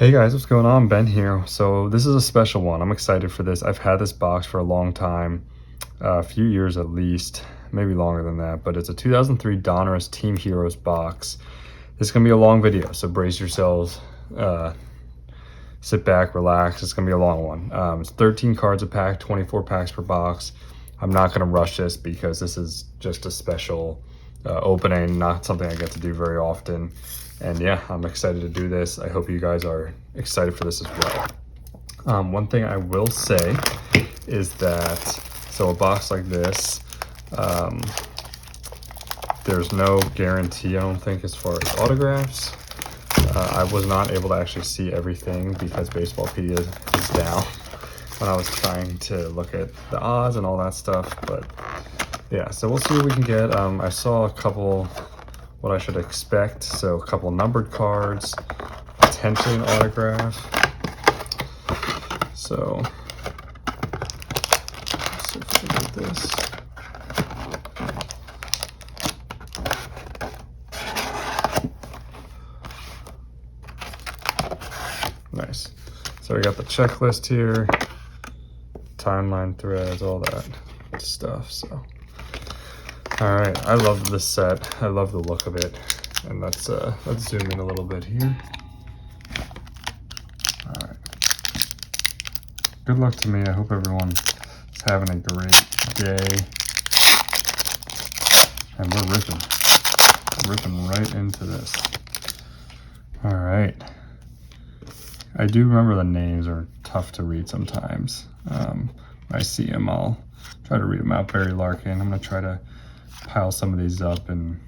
Hey guys, what's going on? Ben here. So this is a special one. I'm excited for this. I've had this box for a long time, a few years at least, maybe longer than that, but it's a 2003 Donruss Team Heroes box. This is going to be a long video, so brace yourselves, sit back, relax. It's going to be a long one. It's 13 cards a pack, 24 packs per box. I'm not going to rush this because this is just a special opening, not something I get to do very often. And yeah, I'm excited to do this. I hope you guys are excited for this as well. One thing I will say is that, so a box like this, there's no guarantee, I don't think, as far as autographs. I was not able to actually see everything because Baseballpedia is down when I was trying to look at the odds and all that stuff. But yeah, so we'll see what we can get. I saw a couple, what I should expect. So a couple numbered cards, potentially an autograph. So let's see if we can get this. Nice. So we got the checklist here, timeline threads, all that stuff. So all right, I love this set. I love the look of it. And let's zoom in a little bit here. All right. Good luck to me. I hope everyone is having a great day. And we're ripping right into this. All right. I do remember the names are tough to read sometimes. I see them, I'll try to read them out. Barry Larkin. I'm gonna try to pile some of these up in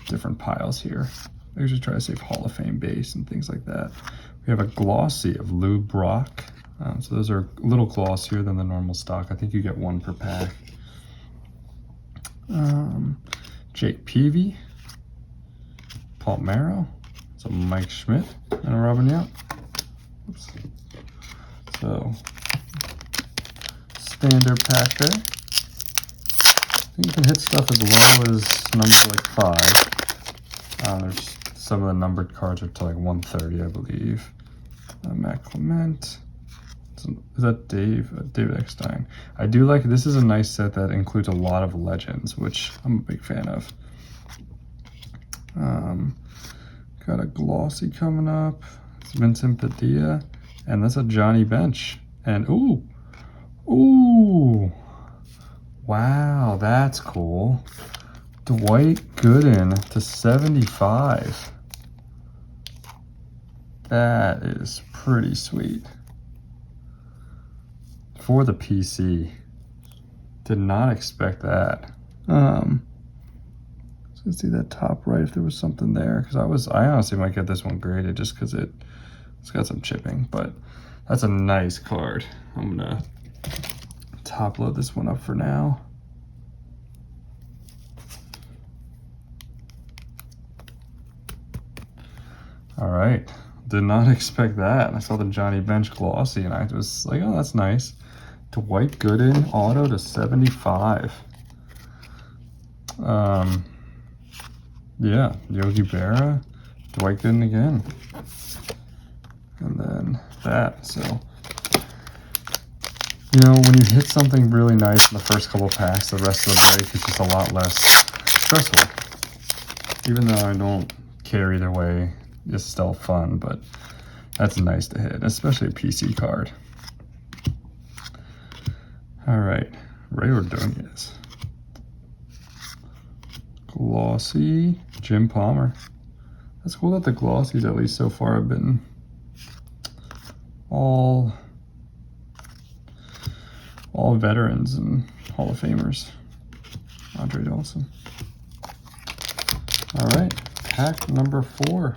different piles here. I usually try to save Hall of Fame base and things like that. We have a glossy of Lou Brock. So those are a little glossier than the normal stock. I think you get one per pack. Jake Peavy, Paul Merrow, so Mike Schmidt, and a Robin Yount. Oops. So standard pack there. You can hit stuff as low as number like 5. There's some of the numbered cards are to like 130, I believe. Matt Clement. Is that David Eckstein? I do like, this is a nice set that includes a lot of legends, which I'm a big fan of. Got a glossy coming up. It's Vincent Padilla, and that's a Johnny Bench. And ooh, wow, that's cool. Dwight Gooden to 75. That is pretty sweet. For the PC. Did not expect that. So let's see that top right if there was something there. Because I honestly might get this one graded just because it's got some chipping. But that's a nice card. I'm gonna top load this one up for now. All right, did not expect that. I saw the Johnny Bench glossy and I was like, oh, that's nice. Dwight Gooden auto to 75. Yeah, Yogi Berra, Dwight Gooden again. And then that, so you know, when you hit something really nice in the first couple packs, the rest of the break is just a lot less stressful. Even though I don't care either way, it's still fun, but that's nice to hit, especially a PC card. All right, Ray Ordonez. Glossy, Jim Palmer. That's cool that the glossies, at least so far, have been all veterans and Hall of Famers. Andre Dawson. All right, pack number 4.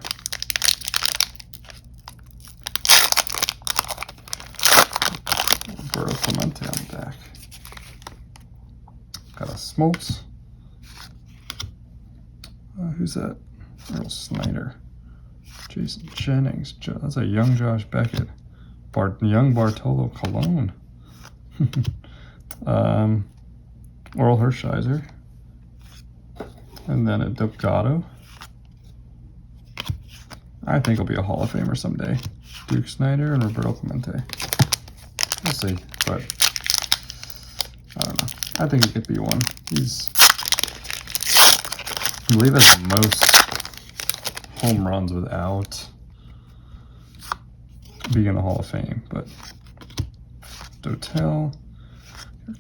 Burrow Clemente on the back. Got a Smokes. Who's that? Earl Snyder. Jason Jennings. That's a young Josh Beckett. Young Bartolo Colon. Oral Hershiser. And then a Delgado. I think he'll be a Hall of Famer someday. Duke Snyder and Roberto Clemente. We'll see, but I don't know. I think he could be one. He's, I believe, has the most home runs without being in the Hall of Fame. But Dotel,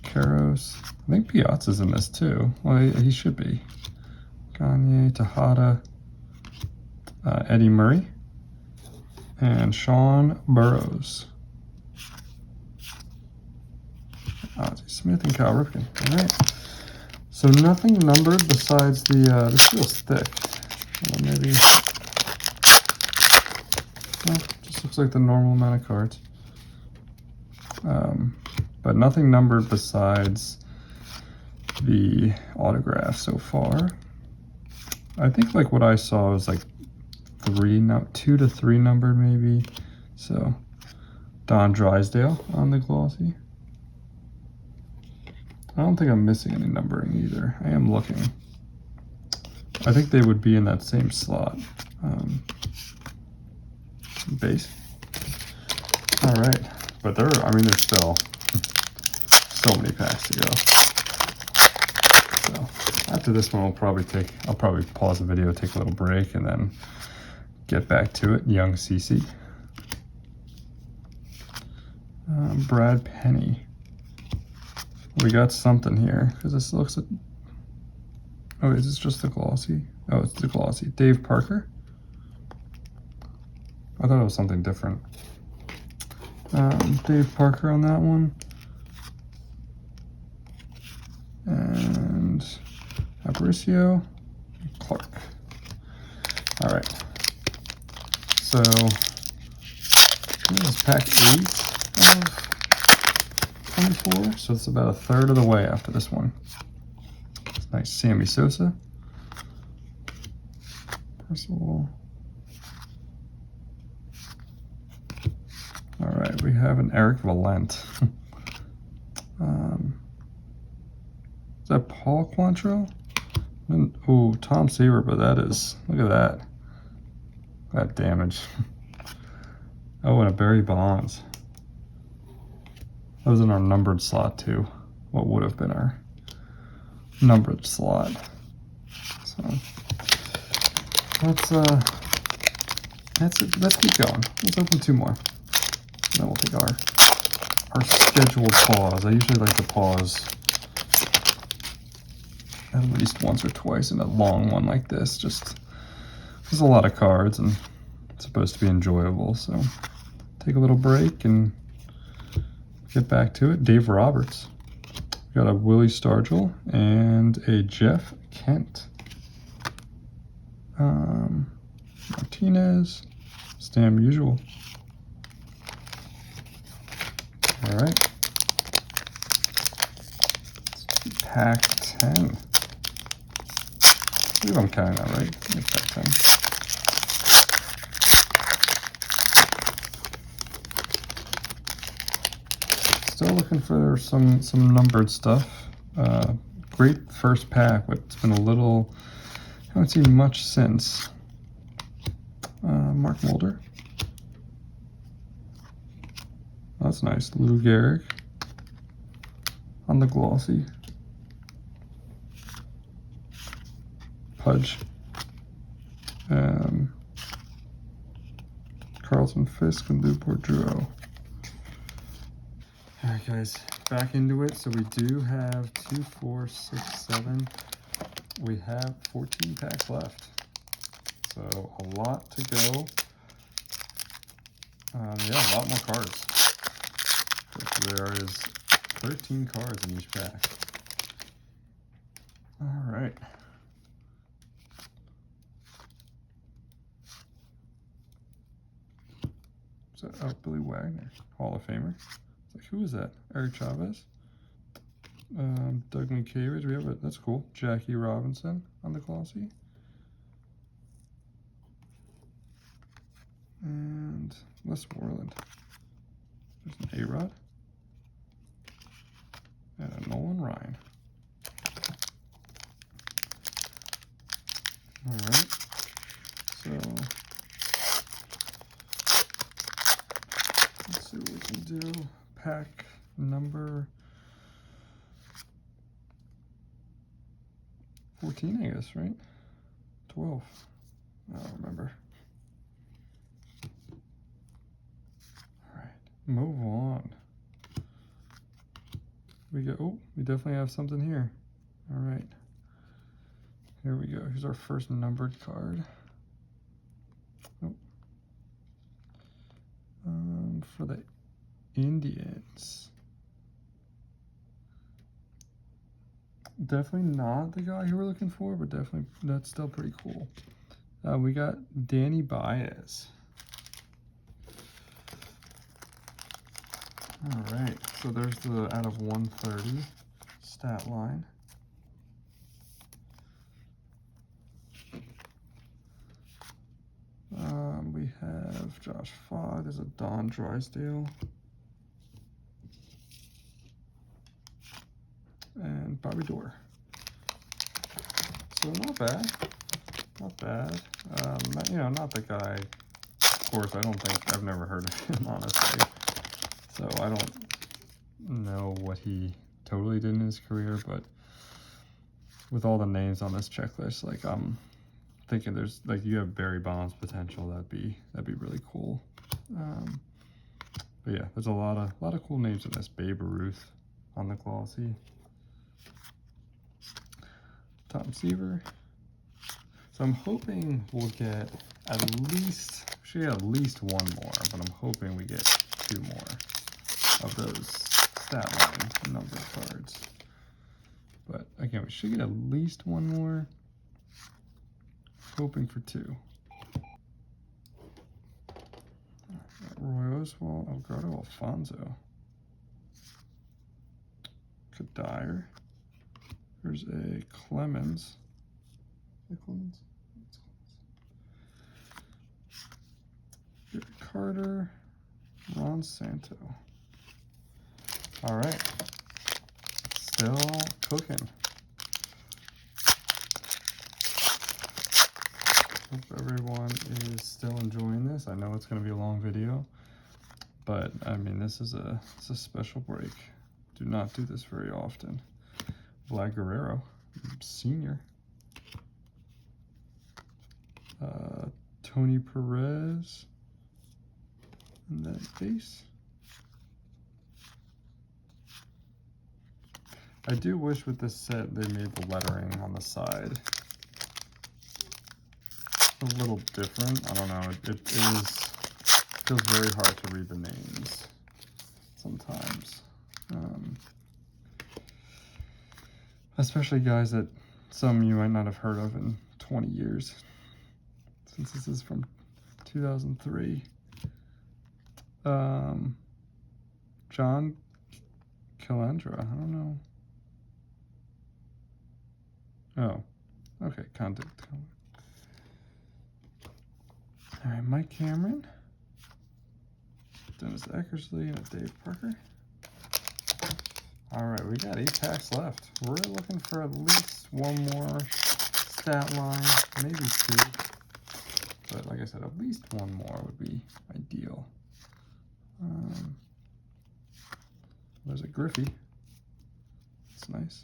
Caros, I think Piazza's in this too. Well, he should be. Gagne, Tejada, Eddie Murray, and Sean Burrows. Ozzie Smith and Cal Ripken. All right. So nothing numbered besides the. This feels thick. Maybe. Well, just looks like the normal amount of cards. But nothing numbered besides the autograph so far. I think like what I saw was like 2 to 3 numbered maybe. So Don Drysdale on the glossy. I don't think I'm missing any numbering either. I am looking. I think they would be in that same slot. Base. All right, but there's still so many packs to go. So after this one, I'll probably pause the video, take a little break, and then get back to it. Young CC. Brad Penny. We got something here, because this looks like... Oh, is this just the glossy? Oh, it's the glossy. Dave Parker. I thought it was something different. Dave Parker on that one. And Fabricio Clark. All right. So, this is pack 8 of 24. So it's about a third of the way after this one. It's nice. Sammy Sosa. Percival. All right, we have an Eric Valent. Is that Paul Quantrill? Oh, Tom Seaver, but that is, look at that. That damage. Oh, and a Barry Bonds. That was in our numbered slot too. What would have been our numbered slot. So let's keep going. Let's open 2 more. And then we'll take our scheduled pause. I usually like to pause at least once or twice in a long one like this. Just there's a lot of cards and it's supposed to be enjoyable. So take a little break and get back to it. Dave Roberts. We got a Willie Stargell and a Jeff Kent. Martinez. Stam Usual. All right. Pack 10. I believe I'm counting that right. I think pack 10. Still looking for some numbered stuff. Great first pack, but it's been a little, haven't seen much since. Mark Mulder. That's nice. Lou Gehrig on the glossy. Pudge. Carlton Fisk and Lou Boudreau. All right, guys, back into it. So we do have 2, 4, 6, 7. We have 14 packs left. So a lot to go. Yeah, a lot more cards. There is 13 cards in each pack. All right. So, oh, Billy Wagner, Hall of Famer. It's like, who is that? Eric Chavez. Doug Mientkiewicz. We have it. That's cool. Jackie Robinson on the glossy. And Les Moreland. There's an A-Rod. And a Nolan Ryan. All right. So pack number 14, I guess, right? 12. I don't remember. All right, move on. We definitely have something here. All right, here we go. Here's our first numbered card. Oh. For the Indians. Definitely not the guy who we're looking for, but definitely that's still pretty cool. We got Danny Baez. All right, so there's the out of 130 stat line. We have Josh Fogg. There's a Don Drysdale. And Bobby Dorr. So not bad. Not bad. Not the guy. Of course, I've never heard of him, honestly. So I don't know what he totally did in his career, but with all the names on this checklist, like I'm thinking there's like you have Barry Bonds potential. That'd be really cool. But yeah, there's a lot of cool names in this. Babe Ruth on the glossy. Tom Seaver. So I'm hoping we'll get at least one more, but I'm hoping we get 2 more of those stat line number cards. But again, we should get at least 1 more. Hoping for 2. Roy Oswalt, Alberto Alfonso, Kadire. There's a Clemens. Clemens? Carter, Ron Santo. All right, still cooking. Hope everyone is still enjoying this. I know it's going to be a long video, but I mean it's a special break. Do not do this very often. Vlad Guerrero, senior. Tony Perez, and then base. I do wish with this set they made the lettering on the side a little different. I don't know. It feels very hard to read the names sometimes, especially guys that some you might not have heard of in 20 years. Since this is from 2003. John Calandra, I don't know. Oh, okay, contact. All right, Mike Cameron, Dennis Eckersley, and Dave Parker. All right, we got 8 packs left. We're looking for at least 1 more stat line, maybe 2. But like I said, at least 1 more would be ideal. There's a Griffey. That's nice.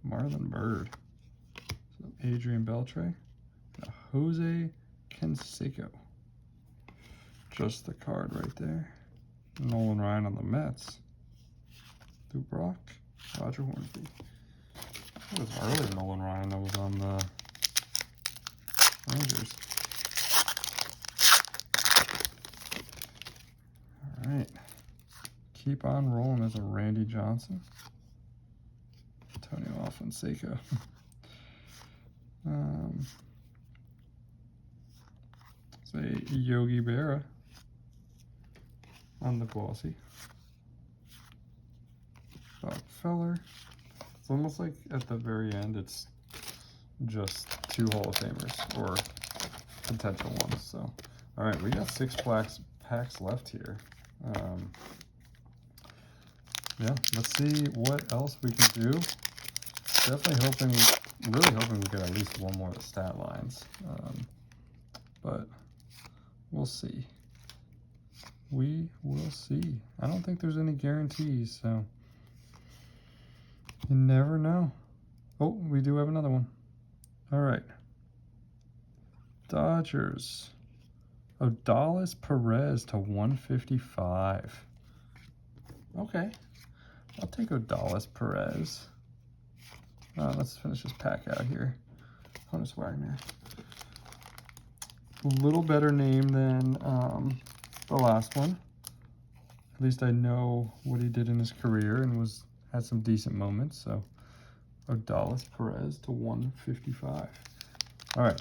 Marlon Byrd. So Adrian Beltre. Jose Canseco. Just the card right there. Nolan Ryan on the Mets. Dubrock. Roger Hornsby. It was early Nolan Ryan that was on the Rangers. All right. Keep on rolling as a Randy Johnson. Antonio Alfonseca. Say Yogi Berra on the glossy. Bob Feller. It's almost like at the very end it's just 2 Hall of Famers or potential ones. So, all right, we got 6 packs left here. Yeah, let's see what else we can do. Definitely really hoping we get at least 1 more of the stat lines. But we'll see. we will see. I don't think there's any guarantees, so you never know. Oh, we do have another one. All right. Dodgers. Odalis Perez to 155. Okay. I'll take Odalis Perez. Let's finish this pack out here. Honus Wagner. A little better name than the last one. At least I know what he did in his career and had some decent moments. So Odalis Perez to 155. All right,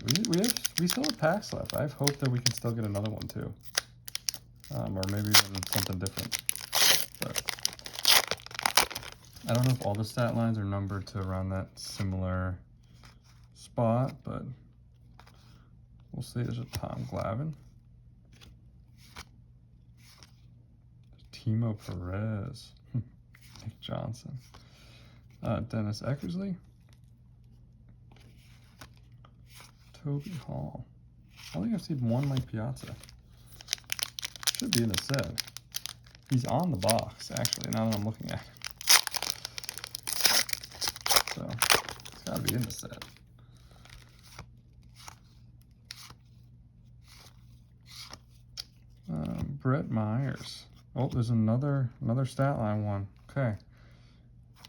we still have packs left. I have hope that we can still get another one too, or maybe even something different. But I don't know if all the stat lines are numbered to around that similar spot, but we'll see. There's a Tom Glavine, Timo Perez, Nick Johnson, Dennis Eckersley, Toby Hall. I think I've seen one Mike Piazza. Should be in the set. He's on the box, actually, now that I'm looking at it. So, it's got to be in the set. Brett Myers. Oh, there's another stat line one. Okay.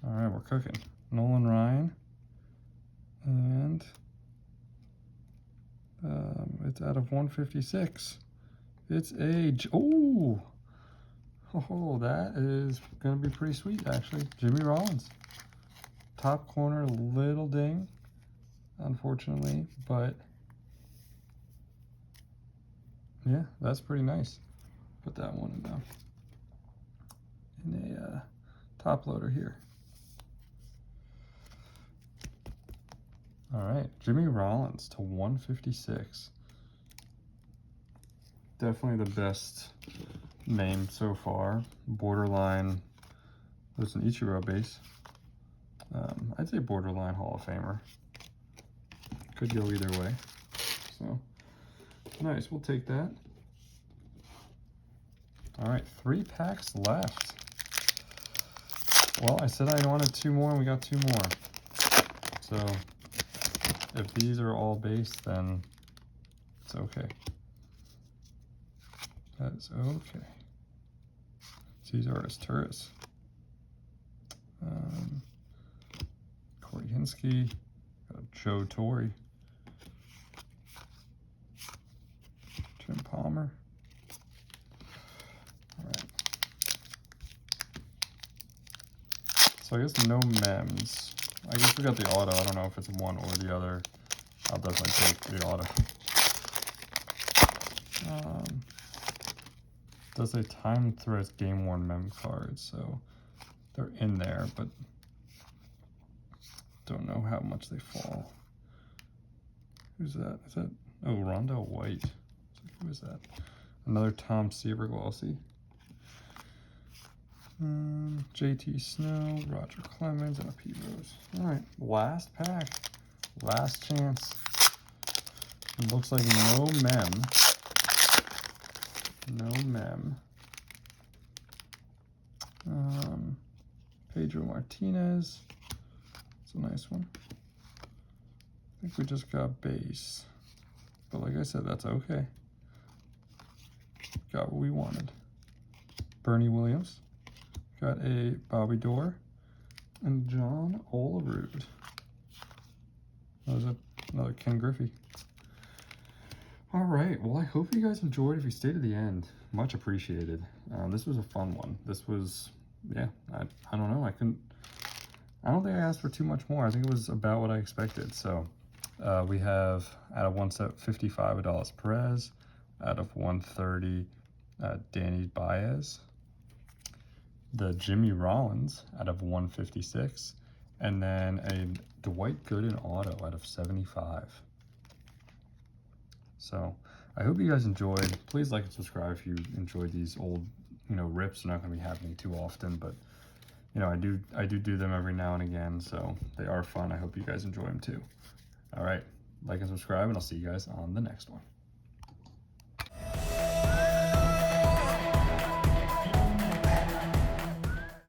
All right, we're cooking. Nolan Ryan. And it's out of 156. It's age. Oh, that is going to be pretty sweet, actually. Jimmy Rollins. Top corner, little ding, unfortunately, but yeah, that's pretty nice. Put that one in a top loader here. All right, Jimmy Rollins to 156. Definitely the best name so far. Borderline. There's an Ichiro base. I'd say borderline Hall of Famer. Could go either way. So nice, we'll take that. All right, 3 packs left. Well, I said I wanted 2 more and we got 2 more. So if these are all base, then it's okay. That is okay. Cesar Turris. Corey Hinsky. Got Joe Torre. Jim Palmer. All right. So I guess no mems. I guess we got the auto. I don't know if it's one or the other. I'll definitely take the auto. Does say time threats game worn mem cards, so they're in there, but don't know how much they fall. Who's that? Is that, oh, Rondell White. Who is that? Another Tom Seaver glossy. JT Snow, Roger Clemens, and a Pete Rose. All right, last pack, last chance. It looks like no mem. No mem. Pedro Martinez. It's a nice one. I think we just got base. But like I said, that's okay. Got what we wanted. Bernie Williams. Got a Bobby Dorr. And John Olerud. That was another Ken Griffey. All right, well, I hope you guys enjoyed. If you stayed to the end, much appreciated. This was a fun one. This was, yeah, I don't know. I don't think I asked for too much more. I think it was about what I expected. So we have out of 155, Odalis Perez. Out of 130, Danny Baez. The Jimmy Rollins out of 156. And then a Dwight Gooden auto out of 75. So I hope you guys enjoyed. Please like and subscribe if you enjoyed these old, rips. They're not going to be happening too often, but I do them every now and again, so they are fun. I hope you guys enjoy them too. All right, like and subscribe, and I'll see you guys on the next one.